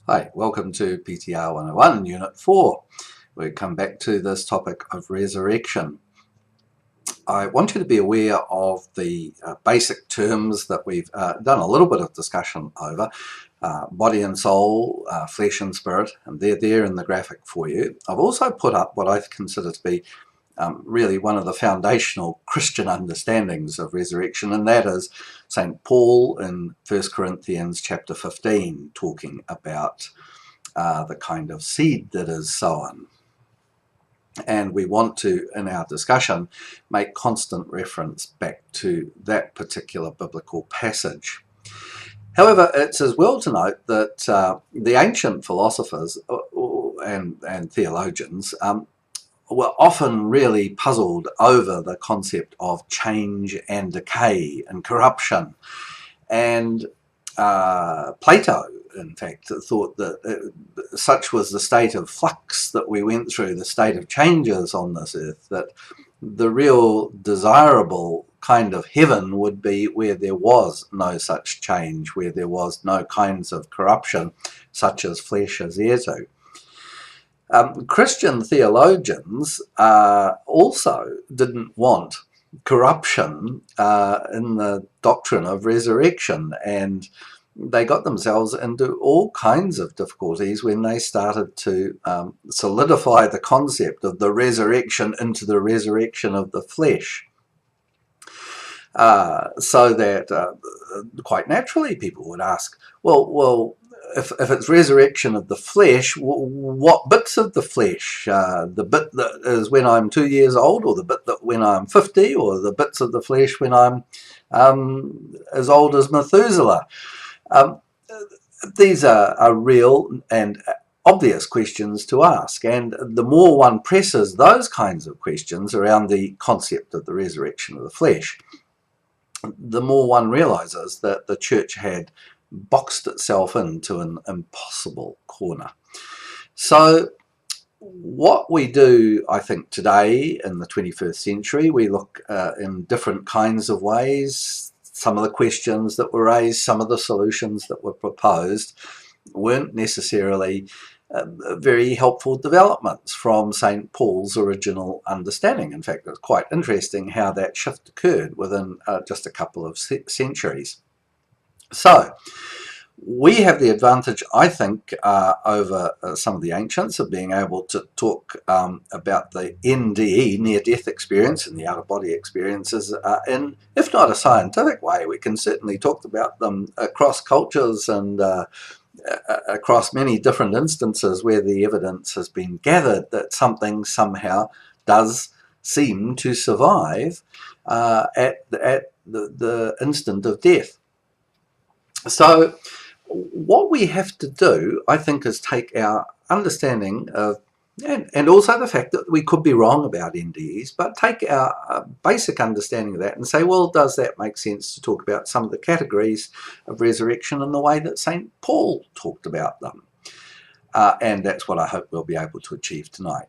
Hi, welcome to PTR 101, Unit 4. We come back to this topic of resurrection. I want you to be aware of the basic terms that we've done a little bit of discussion over. Body and soul, flesh and spirit, and they're there in the graphic for you. I've also put up what I consider to be really one of the foundational Christian understandings of resurrection, and that is St. Paul in 1 Corinthians chapter 15, talking about the kind of seed that is sown. And we want to, in our discussion, make constant reference back to that particular biblical passage. However, it's as well to note that the ancient philosophers and theologians were often really puzzled over the concept of change and decay and corruption. And Plato, in fact, thought that such was the state of flux that we went through, the state of changes on this earth, that the real desirable kind of heaven would be where there was no such change, where there was no kinds of corruption, such as flesh is heir to. Christian theologians also didn't want corruption in the doctrine of resurrection, and they got themselves into all kinds of difficulties when they started to solidify the concept of the resurrection into the resurrection of the flesh. So that quite naturally people would ask, well, if it's resurrection of the flesh, what bits of the flesh? The bit that is when I'm 2 years old, or the bit that when I'm 50, or the bits of the flesh when I'm as old as Methuselah? These are real and obvious questions to ask, and the more one presses those kinds of questions around the concept of the resurrection of the flesh, the more one realizes that the church had boxed itself into an impossible corner. So what we do, I think, today in the 21st century, we look in different kinds of ways. Some of the questions that were raised, some of the solutions that were proposed weren't necessarily very helpful developments from St. Paul's original understanding. In fact, it's quite interesting how that shift occurred within just a couple of centuries. So we have the advantage, I think, over some of the ancients of being able to talk about the NDE, near-death experience, and the out-of-body experiences in, if not a scientific way, we can certainly talk about them across cultures and across many different instances where the evidence has been gathered that something somehow does seem to survive at the instant of death. So what we have to do, I think, is take our understanding of, and also the fact that we could be wrong about NDEs, but take our basic understanding of that and say, well, does that make sense to talk about some of the categories of resurrection in the way that St. Paul talked about them? And that's what I hope we'll be able to achieve tonight.